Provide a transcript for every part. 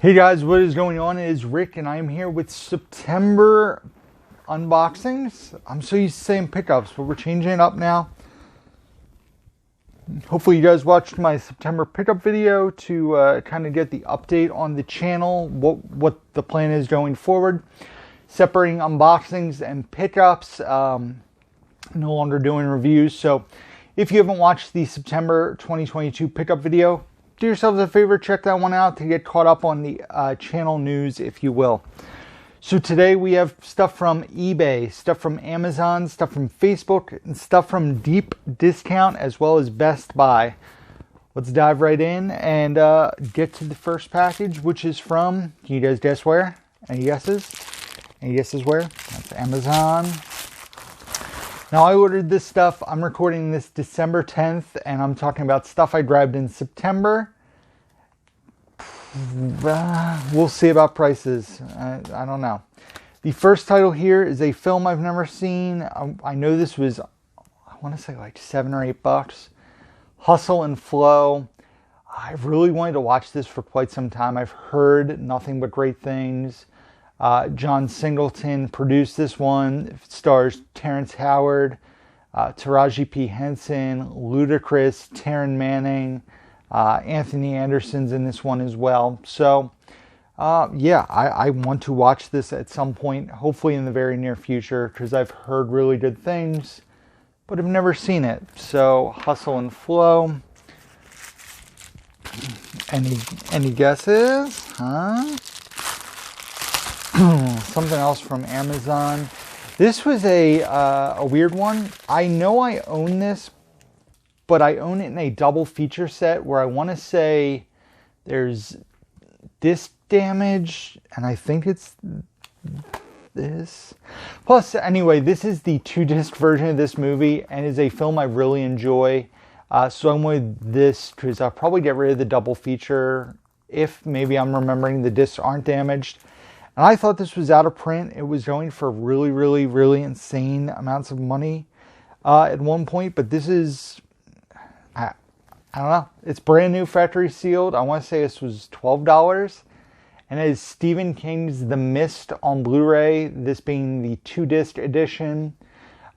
Hey guys, what is going on? It is Rick, and I'm here with September unboxings. I'm so used to saying pickups, but we're changing it up now. Hopefully you guys watched my September pickup video to kind of get the update on the channel, what the plan is going forward. Separating unboxings and pickups, no longer doing reviews. So if you haven't watched the September 2022 pickup video, do yourselves a favor, check that one out to get caught up on the channel news, if you will. So today we have stuff from eBay, stuff from Amazon, stuff from Facebook, and stuff from Deep Discount, as well as Best Buy. Let's dive right in and get to the first package, which is from, can you guys guess where? Any guesses? Any guesses where? That's Amazon. Now, I ordered this stuff. I'm recording this December 10th, and I'm talking about stuff I grabbed in September. We'll see about prices. I don't know. The first title here is a film I've never seen. I know this was, I want to say like $7 or $8. Hustle and Flow. I've really wanted to watch this for quite some time. I've heard nothing but great things. John Singleton produced this one. It stars Terrence Howard, Taraji P. Henson, Ludacris, Taryn Manning, Anthony Anderson's in this one as well. So, yeah, I want to watch this at some point, hopefully in the very near future, because I've heard really good things, but I've never seen it. So, Hustle and Flow. Any guesses? Huh? Something else from Amazon. This was a weird one. I know I own this, but I own it in a double feature set where I want to say there's disc damage, and I think it's this. Plus, anyway, this is the 2-disc version of this movie, and is a film I really enjoy. So I'm with this because I'll probably get rid of the double feature if maybe I'm remembering the discs aren't damaged. And I thought this was out of print. It was going for really, really, really insane amounts of money at one point. But this is, I don't know. It's brand new, factory sealed. I want to say this was $12. And it is Stephen King's The Mist on Blu-ray. This being the 2-disc edition,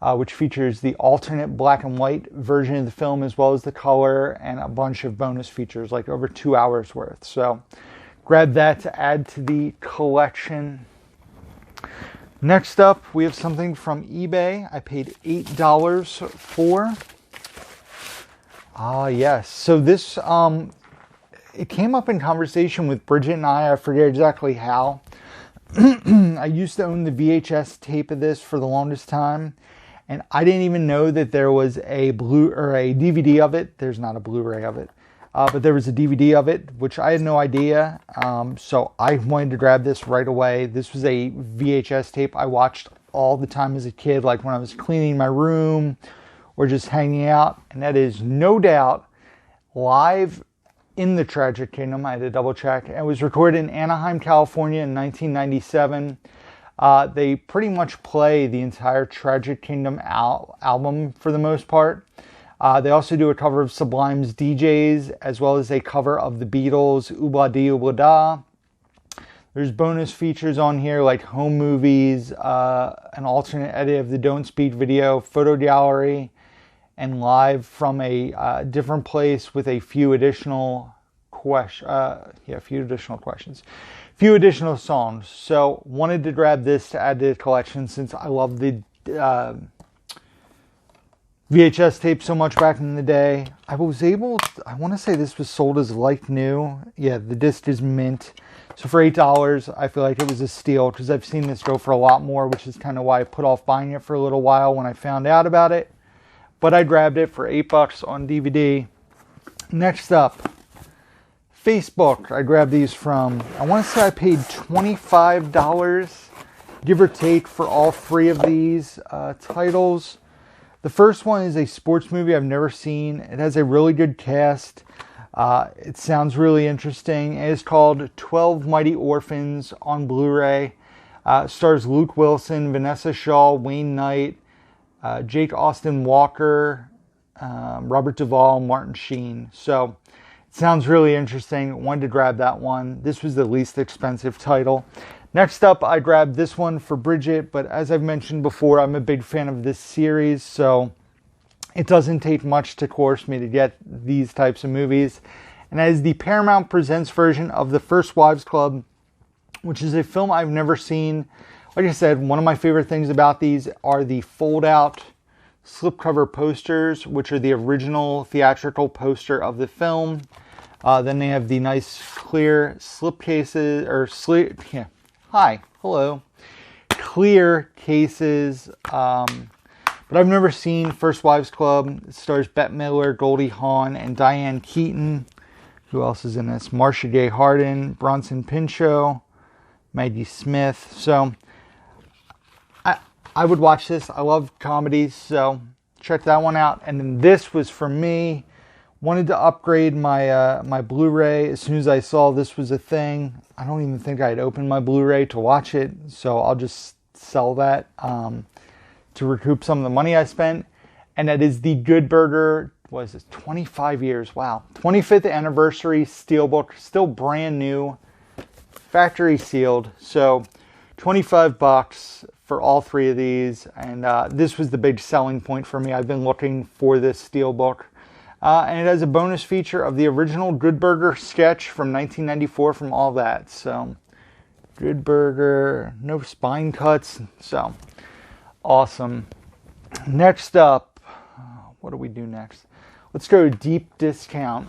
which features the alternate black and white version of the film, as well as the color and a bunch of bonus features, like over 2 hours worth. So grab that to add to the collection. Next up, we have something from eBay. I paid $8 for. Yes. So this, it came up in conversation with Bridget and I forget exactly how. I used to own the VHS tape of this for the longest time, and I didn't even know that there was a DVD of it. There's not a Blu-ray of it. But there was a DVD of it, which I had no idea. So I wanted to grab this right away. This was a VHS tape I watched all the time as a kid, like when I was cleaning my room or just hanging out. And that is no doubt Live in the Tragic Kingdom. I had to double check. It was recorded in Anaheim, California in 1997. They pretty much play the entire Tragic Kingdom album for the most part. They also do a cover of Sublime's DJs, as well as a cover of the Beatles' Ooba Dee Ooba Da. There's bonus features on here like home movies, an alternate edit of the Don't Speak video, photo gallery, and live from a different place with a few additional questions. Few additional songs. So wanted to grab this to add to the collection since I love the VHS tape so much back in the day. I want to say this was sold as like new. Yeah, the disc is mint. So for $8, I feel like it was a steal because I've seen this go for a lot more, which is kind of why I put off buying it for a little while when I found out about it. But I grabbed it for $8 on DVD. Next up, Facebook. I grabbed these from, I want to say I paid $25, give or take, for all three of these titles. The first one is a sports movie I've never seen. It has a really good cast. It sounds really interesting. It's called 12 Mighty Orphans on Blu-ray. Stars Luke Wilson, Vanessa Shaw, Wayne Knight, Jake Austin Walker, Robert Duvall, Martin Sheen. So Sounds really interesting. Wanted to grab that one. This was the least expensive title. Next up, I grabbed this one for Bridget, but as I've mentioned before, I'm a big fan of this series, so it doesn't take much to coerce me to get these types of movies. And that is the Paramount Presents version of The First Wives Club, which is a film I've never seen. Like I said, one of my favorite things about these are the fold-out slipcover posters, which are the original theatrical poster of the film. Then they have the nice clear slipcases, or clear cases. But I've never seen First Wives Club. It stars Bette Midler, Goldie Hawn, and Diane Keaton. Who else is in this? Marcia Gay Harden, Bronson Pinchot, Maggie Smith. So I would watch this. I love comedies, so check that one out. And then this was for me. Wanted to upgrade my my Blu-ray as soon as I saw this was a thing. I don't even think I had opened my Blu-ray to watch it, so I'll just sell that to recoup some of the money I spent. And that is the Good Burger, what is this, 25 years, wow. 25th anniversary Steelbook, still brand new, factory sealed. So $25 for all three of these, and this was the big selling point for me. I've been looking for this Steelbook. And it has a bonus feature of the original Good Burger sketch from 1994 from All That. So, Good Burger, no spine cuts. So, awesome. Next up, what do we do next? Let's go to Deep Discount.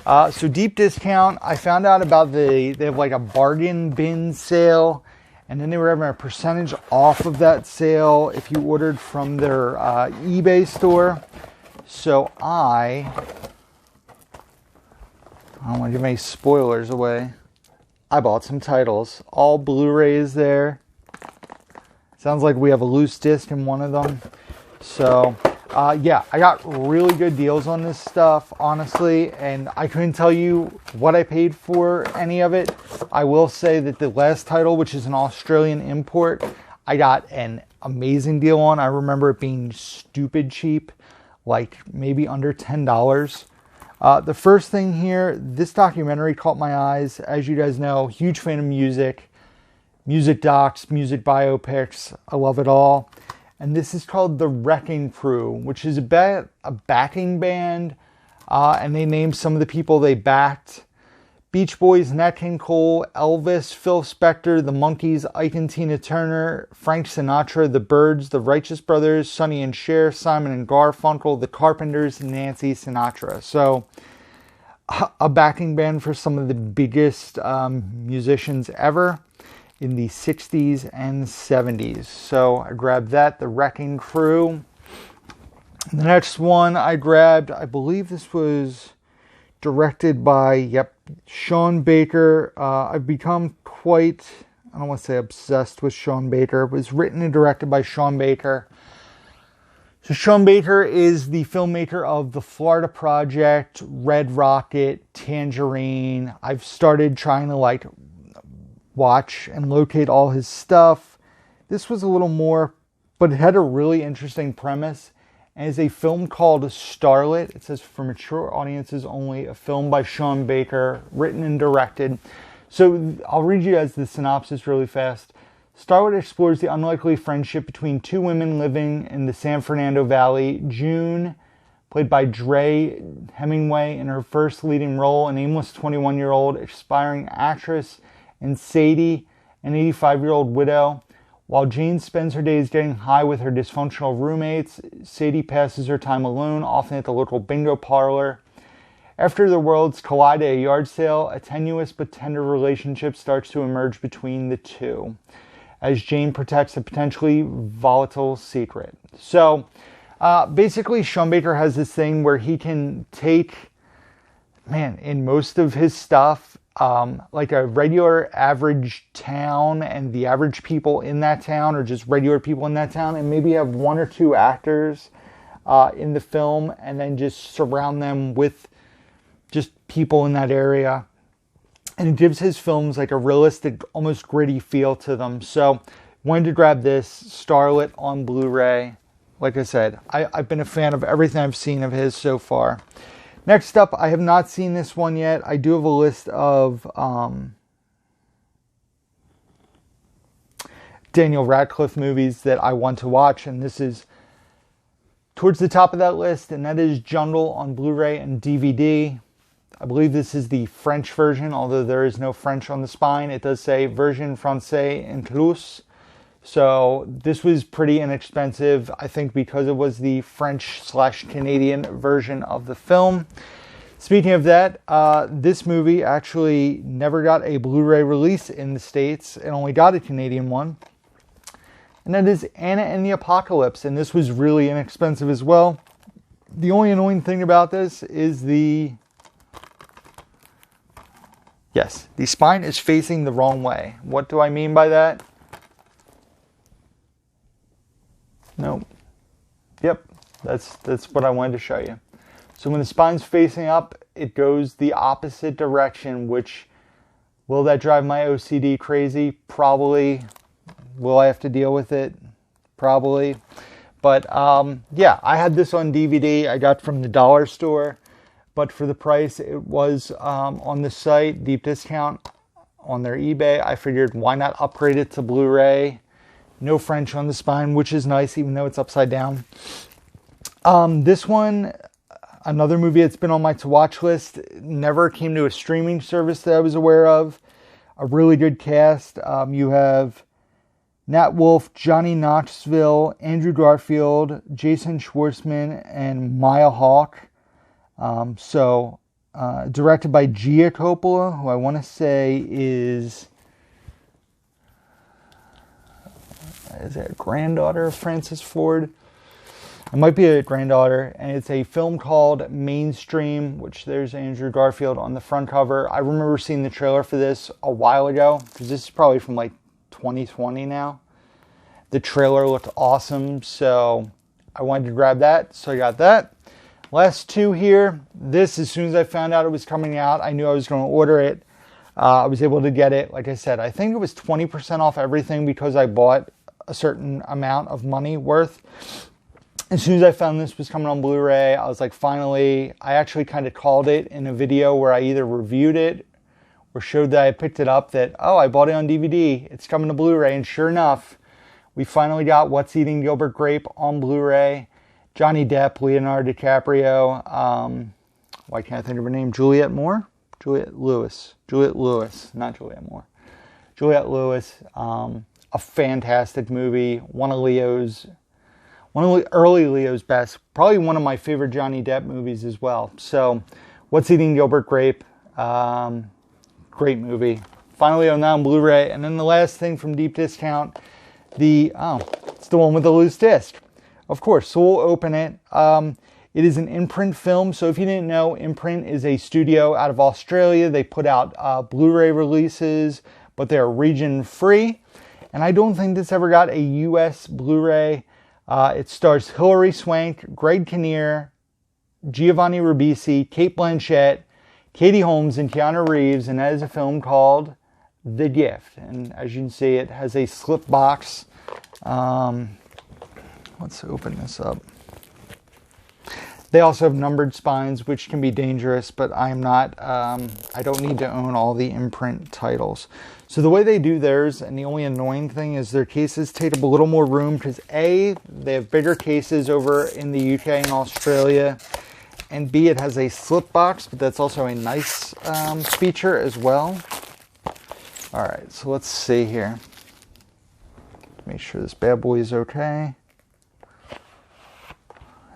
So, Deep Discount, I found out about they have like a bargain bin sale. And then they were having a percentage off of that sale if you ordered from their eBay store. So I don't want to give any spoilers away. I bought some titles. All Blu-rays there. Sounds like we have a loose disc in one of them. So, yeah, I got really good deals on this stuff, honestly. And I couldn't tell you what I paid for any of it. I will say that the last title, which is an Australian import, I got an amazing deal on. I remember it being stupid cheap. Like maybe under $10. The first thing here, this documentary caught my eyes. As you guys know, huge fan of music docs, music biopics. I love it all. And this is called The Wrecking Crew, which is about a backing band. And they named some of the people they backed. Beach Boys, Nat King Cole, Elvis, Phil Spector, The Monkees, Ike and Tina Turner, Frank Sinatra, The Byrds, The Righteous Brothers, Sonny and Cher, Simon and Garfunkel, The Carpenters, Nancy Sinatra. So, a backing band for some of the biggest musicians ever in the 60s and 70s. So, I grabbed that, The Wrecking Crew. The next one I grabbed, I believe this was directed by, Sean Baker. I've become quite, I don't want to say obsessed with Sean Baker. It was written and directed by Sean Baker. So Sean Baker is the filmmaker of The Florida Project, Red Rocket, Tangerine. I've started trying to watch and locate all his stuff. This was a little more, but it had a really interesting premise. And it's a film called Starlet. It says for mature audiences only, a film by Sean Baker, written and directed. So I'll read you guys the synopsis really fast. Starlet explores the unlikely friendship between two women living in the San Fernando Valley. June, played by Dre Hemingway in her first leading role, an aimless 21-year-old aspiring actress, and Sadie, an 85-year-old widow. While Jane spends her days getting high with her dysfunctional roommates, Sadie passes her time alone, often at the local bingo parlor. After the worlds collide at a yard sale, a tenuous but tender relationship starts to emerge between the two, as Jane protects a potentially volatile secret. So, basically, Sean Baker has this thing where he can take, in most of his stuff, like a regular average town and the average people in that town, or just regular people in that town, and maybe have one or two actors in the film, and then just surround them with just people in that area. And it gives his films like a realistic, almost gritty feel to them. So, wanted to grab this, Starlet on Blu-ray. Like I said, I've been a fan of everything I've seen of his so far. Next up, I have not seen this one yet. I do have a list of Daniel Radcliffe movies that I want to watch, and this is towards the top of that list, and that is Jungle on Blu-ray and DVD. I believe this is the French version, although there is no French on the spine. It does say version français inclus. So this was pretty inexpensive, I think, because it was the French/Canadian version of the film. Speaking of that, this movie actually never got a Blu-ray release in the States. It only got a Canadian one. And that is Anna and the Apocalypse. And this was really inexpensive as well. The only annoying thing about this is the spine is facing the wrong way. What do I mean by that? Nope. Yep, that's what I wanted to show you. So when the spine's facing up, it goes the opposite direction, which, will that drive my OCD crazy? Probably. Will I have to deal with it? Probably. But yeah, I had this on DVD. I got from the dollar store. But for the price, it was on the site, deep discount on their eBay. I figured, why not upgrade it to Blu-ray? No French on the spine, which is nice, even though it's upside down. This one, another movie that's been on my to-watch list, never came to a streaming service that I was aware of. A really good cast. You have Nat Wolff, Johnny Knoxville, Andrew Garfield, Jason Schwartzman, and Maya Hawke. Directed by Gia Coppola, who I want to say is that a granddaughter of Francis Ford? It might be a granddaughter, and it's a film called Mainstream, which there's Andrew Garfield on the front cover. I remember seeing the trailer for this a while ago, because this is probably from like 2020 now. The trailer looked awesome, so I wanted to grab that, so I got that. Last two here. This, as soon as I found out it was coming out, I knew I was going to order it. I was able to get it. Like I said, I think it was 20% off everything because I bought a certain amount of money worth. As soon as I found this was coming on Blu-ray, I was like, finally. I actually kind of called it in a video where I either reviewed it or showed that I picked it up, that, oh, I bought it on DVD. It's coming to Blu-ray. And sure enough, we finally got What's Eating Gilbert Grape on Blu-ray. Johnny Depp, Leonardo DiCaprio, why can't I think of her name? Juliette Lewis, not Juliette Moore. Juliette Lewis, a fantastic movie, one of early Leo's best, probably one of my favorite Johnny Depp movies as well. So, What's Eating Gilbert Grape, great movie. Finally on that on Blu-ray, and then the last thing from deep discount, it's the one with the loose disc. Of course, so we'll open it. It is an Imprint film, so if you didn't know, Imprint is a studio out of Australia. They put out Blu-ray releases, but they're region-free. And I don't think this ever got a US Blu-ray. It stars Hilary Swank, Greg Kinnear, Giovanni Ribisi, Cate Blanchett, Katie Holmes, and Keanu Reeves, and that is a film called The Gift. And as you can see, it has a slip box. Let's open this up. They also have numbered spines, which can be dangerous, but I'm not, I don't need to own all the Imprint titles. So the way they do theirs, and the only annoying thing is their cases take up a little more room, because A, they have bigger cases over in the UK and Australia, and B, it has a slip box, but that's also a nice feature as well. All right, so let's see here. Make sure this bad boy is okay.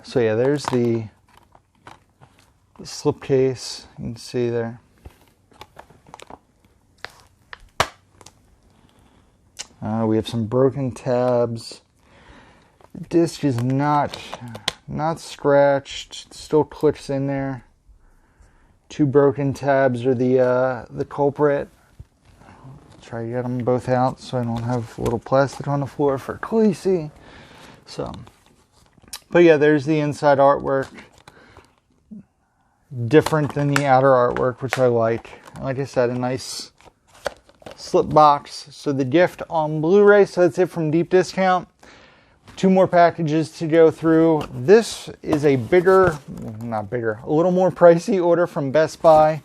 So yeah, there's the slipcase. You can see there. We have some broken tabs. The disc is not scratched. It still clicks in there. Two broken tabs are the culprit. Try to get them both out so I don't have a little plastic on the floor for Khaleesi. So, but yeah, there's the inside artwork. Different than the outer artwork, which I like. Like I said, a nice slip box. So The Gift on Blu-ray. So that's it from Deep Discount. 2 more packages to go through. This is a bigger, not bigger, a little more pricey order from Best Buy.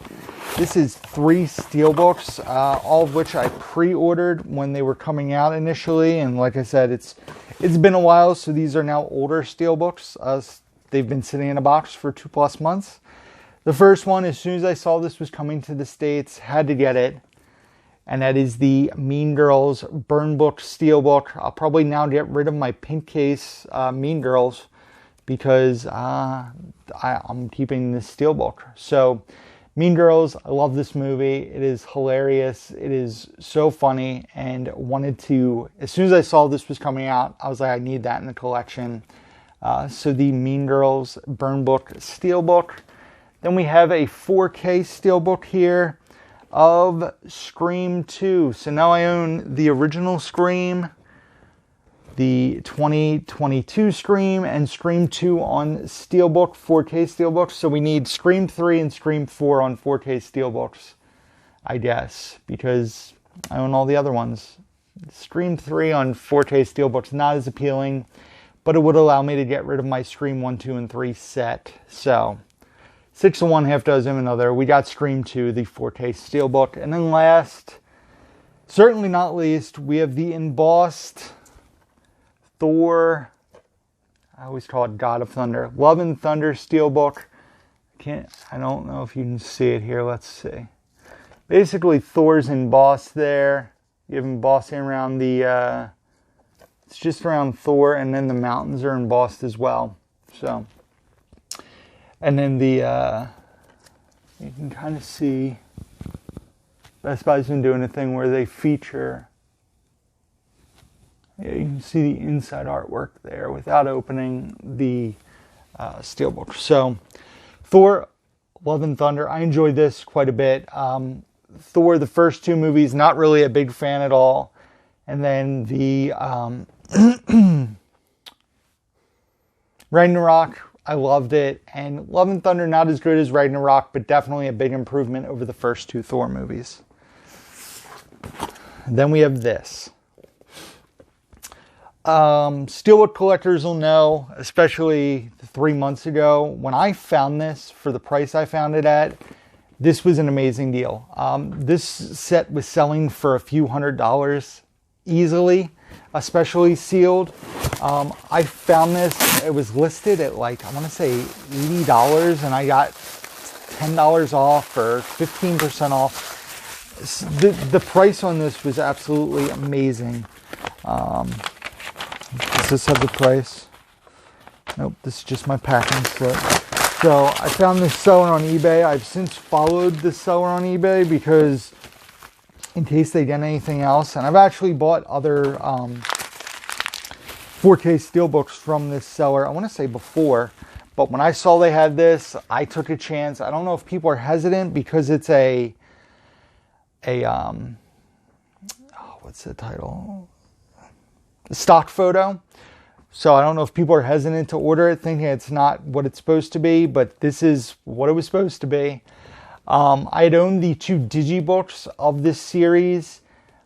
This is 3 steelbooks, all of which I pre-ordered when they were coming out initially. And like I said, it's been a while, so these are now older steelbooks. They've been sitting in a box for 2+ months. The first one, as soon as I saw this was coming to the States, had to get it. And that is the Mean Girls Burn Book Steelbook. I'll probably now get rid of my pink case Mean Girls because I'm keeping this Steelbook. So Mean Girls, I love this movie. It is hilarious. It is so funny, and wanted to, as soon as I saw this was coming out, I was like, I need that in the collection. So the Mean Girls Burn Book Steelbook. Then we have a 4K Steelbook here of Scream 2. So now I own the original Scream, the 2022 Scream, and Scream 2 on Steelbook, 4K Steelbooks. So we need Scream 3 and Scream 4 on 4K Steelbooks, I guess, because I own all the other ones. Scream 3 on 4K Steelbooks, not as appealing, but it would allow me to get rid of my Scream 1, 2, and 3 set. So 6 of one, half dozen of another. We got Scream 2, the 4K Steelbook. And then last, certainly not least, we have the embossed Thor, I always call it God of Thunder, Love and Thunder Steelbook. I don't know if you can see it here. Let's see. Basically, Thor's embossed there. You have embossing around the, it's just around Thor, and then the mountains are embossed as well. So, and then the, you can kind of see, Best Buy's been doing a thing where they feature, you can see the inside artwork there without opening the Steelbook. So, Thor, Love and Thunder, I enjoyed this quite a bit. Thor, the first 2 movies, not really a big fan at all. And then the Ragnarok, I loved it. And Love and Thunder, not as good as Ragnarok, but definitely a big improvement over the first 2 Thor movies. Then we have this. Steelbook collectors will know, especially 3 months ago, when I found this for the price I found it at, this was an amazing deal. This set was selling for a few $100s easily, especially sealed. I found this, it was listed at like, I want to say $80, and I got $10 off or 15% off. The price on this was absolutely amazing. Does this have the price? Nope, this is just my packing slip. So I found this seller on eBay. I've since followed this seller on eBay because in case they get anything else. And I've actually bought other 4K Steelbooks from this seller, I want to say before. But when I saw they had this, I took a chance. I don't know if people are hesitant because it's what's the title? Stock photo. So I don't know if people are hesitant to order it, thinking it's not what it's supposed to be, but this is what it was supposed to be. I had owned the 2 digibooks of this series,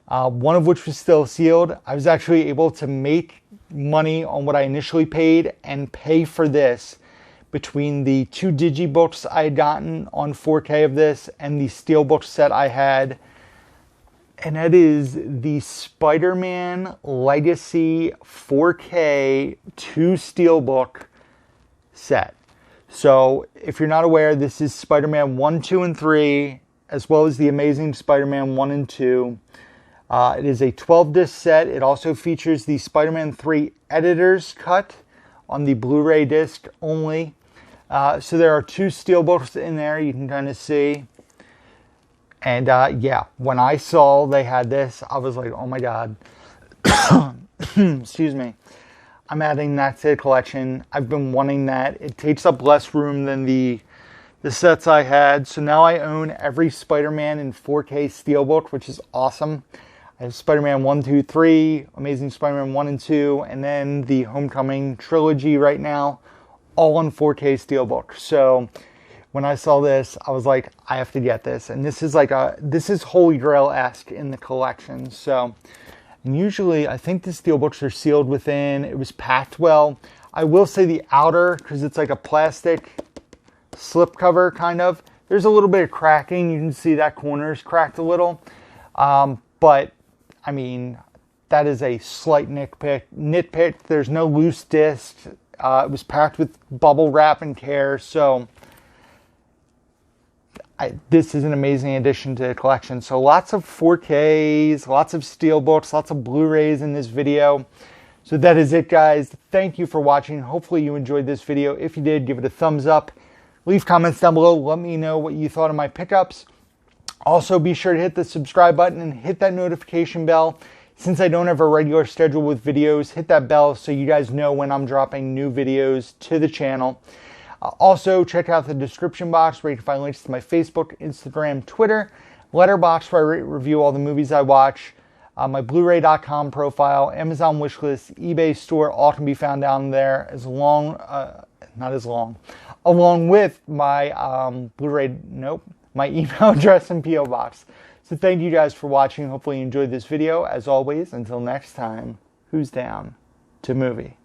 one of which was still sealed. I was actually able to make money on what I initially paid and pay for this between the 2 digibooks I had gotten on 4K of this and the steelbook set I had. And that is the Spider-Man Legacy 4K 2 Steelbook set. So, if you're not aware, this is Spider-Man 1, 2, and 3, as well as the Amazing Spider-Man 1 and 2. It is a 12-disc set. It also features the Spider-Man 3 Editor's Cut on the Blu-ray disc only. So there are 2 steelbooks in there, you can kind of see. And yeah, when I saw they had this, I was like, oh my God. Excuse me. I'm adding that to the collection. I've been wanting that. It takes up less room than the sets I had. So now I own every Spider-Man in 4K Steelbook, which is awesome. I have Spider-Man 1, 2, 3, Amazing Spider-Man 1 and 2, and then the Homecoming trilogy right now, all on 4K Steelbook. So when I saw this, I was like, I have to get this. And this is like this is Holy Grail-esque in the collection. So And usually, I think the steelbooks are sealed within. It was packed well. I will say the outer, because it's like a plastic slip cover kind of, there's a little bit of cracking. You can see that corner's cracked a little. But, I mean, that is a slight nitpick. There's no loose disc. It was packed with bubble wrap and care. So, this is an amazing addition to the collection. So, lots of 4Ks, lots of steelbooks, lots of Blu-rays in this video. So, that is it, guys. Thank you for watching. Hopefully, you enjoyed this video. If you did, give it a thumbs up. Leave comments down below. Let me know what you thought of my pickups. Also, be sure to hit the subscribe button and hit that notification bell. Since I don't have a regular schedule with videos, hit that bell so you guys know when I'm dropping new videos to the channel. Also, check out the description box where you can find links to my Facebook, Instagram, Twitter, Letterboxd where I review all the movies I watch, my Blu-ray.com profile, Amazon wishlist, eBay store, all can be found down there along with my my email address and P.O. box. So thank you guys for watching. Hopefully you enjoyed this video. As always, until next time, who's down to movie?